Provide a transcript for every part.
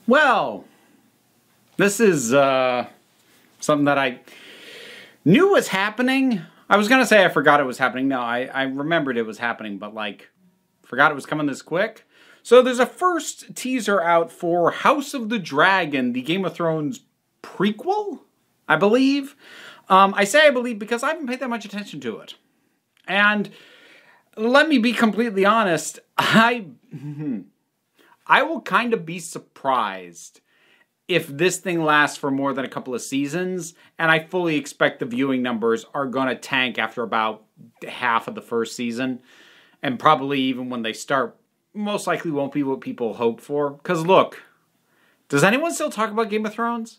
Well, this is something that I knew was happening. I was going to say I forgot it was happening. No, I remembered it was happening, but like, forgot it was coming this quick. So there's a first teaser out for House of the Dragon, the Game of Thrones prequel, I believe. I say I believe because I haven't paid that much attention to it. And let me be completely honest, I will kind of be surprised if this thing lasts for more than a couple of seasons, and I fully expect the viewing numbers are going to tank after about half of the first season, and probably even when they start, most likely won't be what people hope for. Because look, does anyone still talk about Game of Thrones?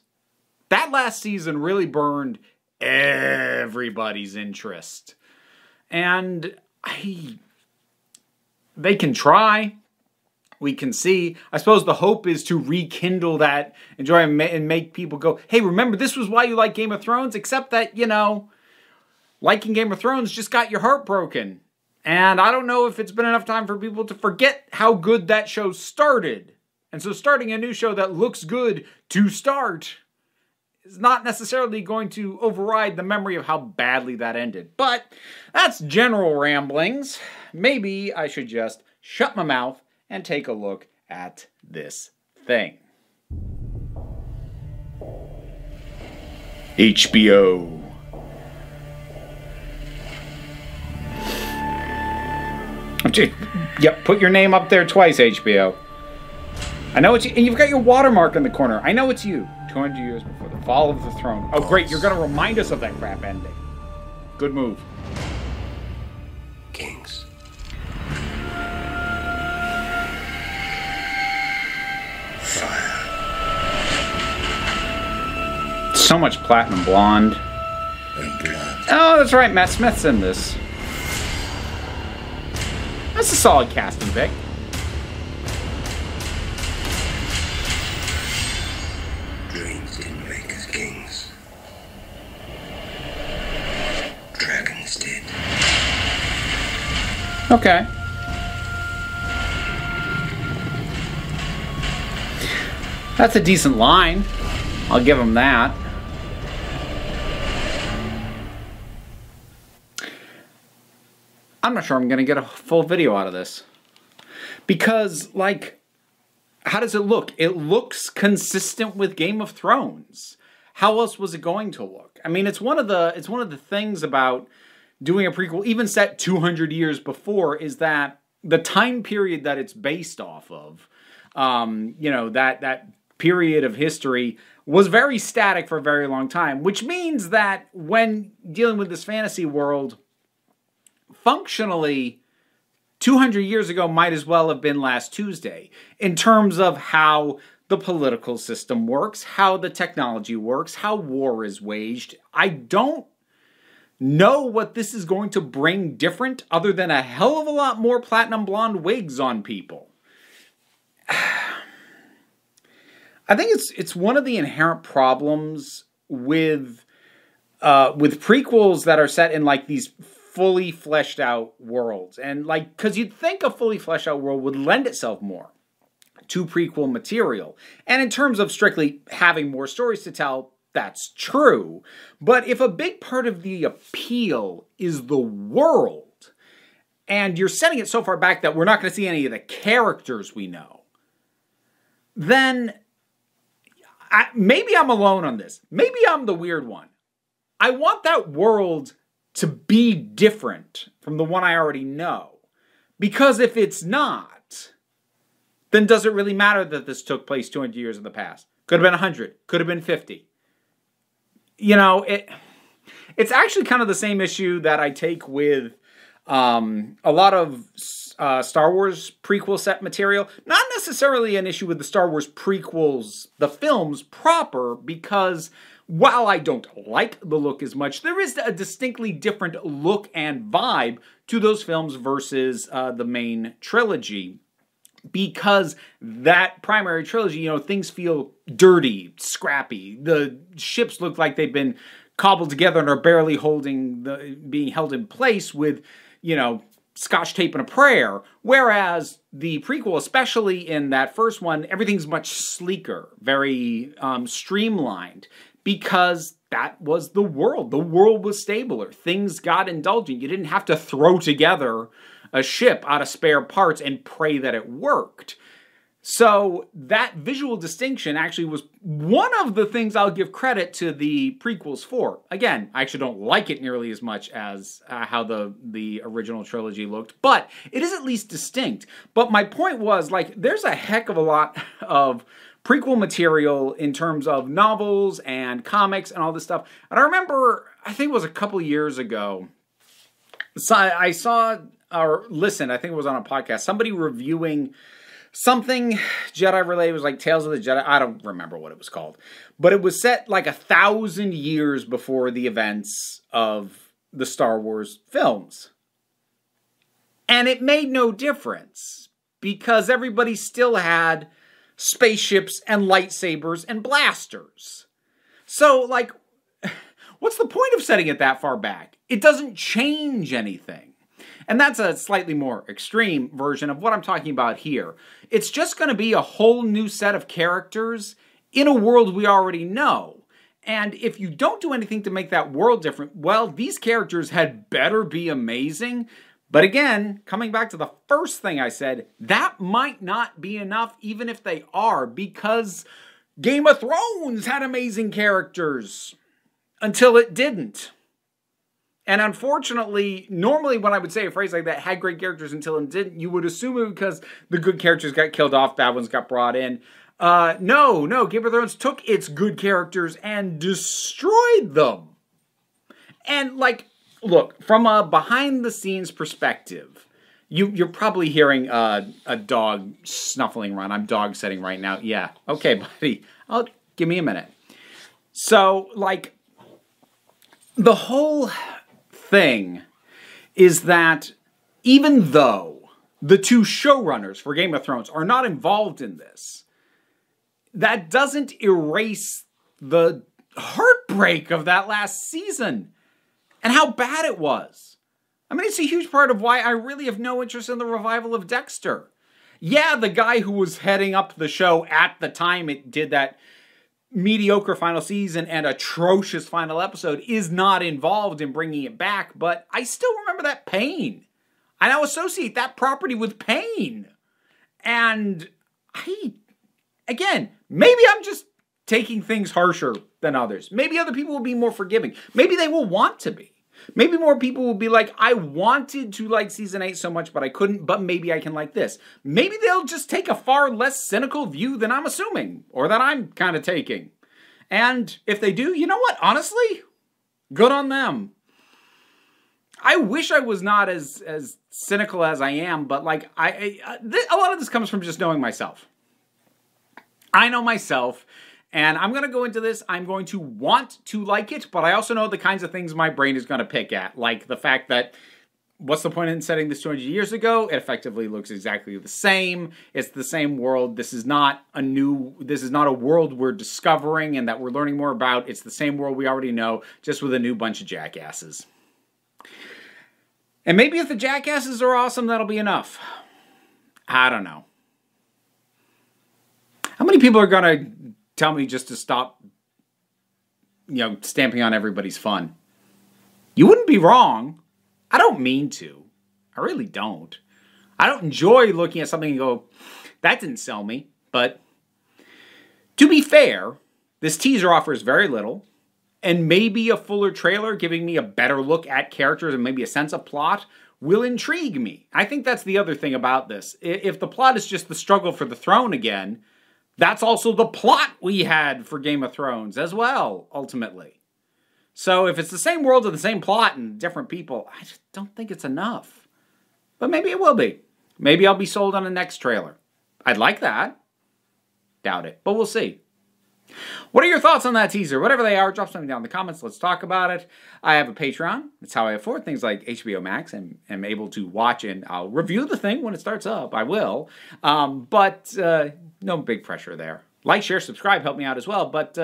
That last season really burned everybody's interest. And they can try. We can see. I suppose the hope is to rekindle that enjoyment and make people go, hey, remember this was why you like Game of Thrones? Except that, you know, liking Game of Thrones just got your heart broken. And I don't know if it's been enough time for people to forget how good that show started. And so starting a new show that looks good to start is not necessarily going to override the memory of how badly that ended. But that's general ramblings. Maybe I should just shut my mouth and take a look at this thing. HBO. Yep, put your name up there twice, HBO. I know it's you, and you've got your watermark in the corner. I know it's you. 200 years before the fall of the throne. Oh, great, you're going to remind us of that crap ending. Good move. Kings. Fire. So much platinum blonde. And blood. Oh, that's right, Matt Smith's in this. That's a solid casting pick. Dreams didn't make us kings. Dragons did. Okay. That's a decent line. I'll give him that. I'm not sure I'm going to get a full video out of this. Because, like, how does it look? It looks consistent with Game of Thrones. How else was it going to look? I mean, it's one of the things about doing a prequel, even set 200 years before, is that the time period that it's based off of, you know, that period of history was very static for a very long time, which means that when dealing with this fantasy world, functionally, 200 years ago might as well have been last Tuesday in terms of how the political system works, how the technology works, how war is waged. I don't know what this is going to bring different other than a hell of a lot more platinum blonde wigs on people. I think it's one of the inherent problems with prequels that are set in like these fully fleshed out worlds. And like, because you'd think a fully fleshed out world would lend itself more to prequel material. And in terms of strictly having more stories to tell, that's true. But if a big part of the appeal is the world, and you're setting it so far back that we're not going to see any of the characters we know, then maybe I'm alone on this. Maybe I'm the weird one. I want that world to be different from the one I already know. Because if it's not, then does it really matter that this took place 200 years in the past? Could have been 100. Could have been 50. You know, it's actually kind of the same issue that I take with a lot of Star Wars prequel set material. Not necessarily an issue with the Star Wars prequels, the films proper, because while I don't like the look as much, there is a distinctly different look and vibe to those films versus the main trilogy. Because that primary trilogy, you know, things feel dirty, scrappy. The ships look like they've been cobbled together and are barely being held in place with, you know, Scotch tape and a prayer, whereas the prequel, especially in that first one, everything's much sleeker, very streamlined, because that was the world. The world was stabler. Things got indulgent. You didn't have to throw together a ship out of spare parts and pray that it worked. So that visual distinction actually was one of the things I'll give credit to the prequels for. Again, I actually don't like it nearly as much as how the original trilogy looked, but it is at least distinct. But my point was, like, there's a heck of a lot of prequel material in terms of novels and comics and all this stuff. And I remember, I think it was a couple years ago, so I saw, or listened, I think it was on a podcast, somebody reviewing something Jedi related. It was like Tales of the Jedi. I don't remember what it was called. But it was set like 1,000 years before the events of the Star Wars films. And it made no difference, because everybody still had spaceships and lightsabers and blasters. So, like, what's the point of setting it that far back? It doesn't change anything. And that's a slightly more extreme version of what I'm talking about here. It's just going to be a whole new set of characters in a world we already know. And if you don't do anything to make that world different, well, these characters had better be amazing. But again, coming back to the first thing I said, that might not be enough even if they are, because Game of Thrones had amazing characters until it didn't. And unfortunately, normally when I would say a phrase like that, had great characters until it didn't, you would assume it because the good characters got killed off, bad ones got brought in. No, Game of Thrones took its good characters and destroyed them. And, like, look, from a behind-the-scenes perspective, you're probably hearing a dog snuffling around. I'm dog setting right now. Yeah, okay, buddy. Give me a minute. So, like, the whole thing is that even though the two showrunners for Game of Thrones are not involved in this, that doesn't erase the heartbreak of that last season and how bad it was. I mean, it's a huge part of why I really have no interest in the revival of Dexter. Yeah, the guy who was heading up the show at the time it did that mediocre final season and atrocious final episode is not involved in bringing it back, but I still remember that pain. I now associate that property with pain. And again, maybe I'm just taking things harsher than others. Maybe other people will be more forgiving. Maybe they will want to be. Maybe more people will be like, I wanted to like season 8 so much, but I couldn't, but maybe I can like this. Maybe they'll just take a far less cynical view than I'm assuming, or that I'm kind of taking. And if they do, you know what? Honestly, good on them. I wish I was not as cynical as I am, but like, a lot of this comes from just knowing myself. I know myself. And I'm going to go into this, I'm going to want to like it, but I also know the kinds of things my brain is going to pick at. Like the fact that, what's the point in setting this 200 years ago? It effectively looks exactly the same. It's the same world. This is not a world we're discovering and that we're learning more about. It's the same world we already know, just with a new bunch of jackasses. And maybe if the jackasses are awesome, that'll be enough. I don't know. How many people are going to tell me just to stop, stamping on everybody's fun? You wouldn't be wrong. I don't mean to. I really don't. I don't enjoy looking at something and go, that didn't sell me. But to be fair, this teaser offers very little, and maybe a fuller trailer giving me a better look at characters and maybe a sense of plot will intrigue me. I think that's the other thing about this. If the plot is just the struggle for the throne again, that's also the plot we had for Game of Thrones as well, ultimately. So if it's the same world and the same plot and different people, I just don't think it's enough. But maybe it will be. Maybe I'll be sold on the next trailer. I'd like that. Doubt it, but we'll see. What are your thoughts on that teaser? Whatever they are, drop something down in the comments. Let's talk about it. I have a Patreon. That's how I afford things like HBO Max and am able to watch, and I'll review the thing when it starts up. I will. But no big pressure there. Like, share, subscribe, help me out as well. But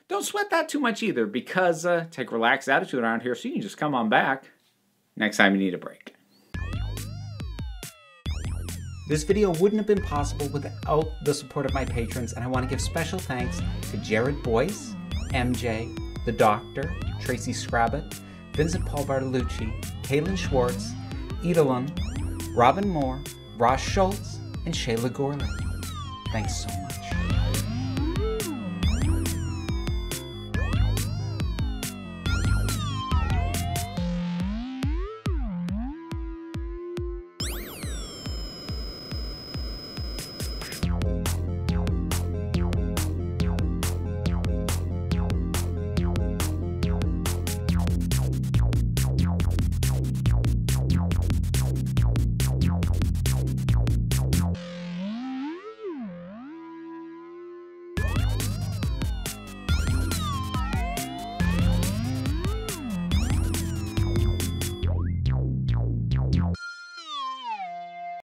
don't sweat that too much either, because take a relaxed attitude around here so you can just come on back next time you need a break. This video wouldn't have been possible without the support of my patrons, and I want to give special thanks to Jared Boyce, MJ, The Doctor, Tracy Scrabbit, Vincent Paul Bartolucci, Kaylin Schwartz, Edelon, Robin Moore, Ross Schultz, and Shayla Gorley. Thanks so much.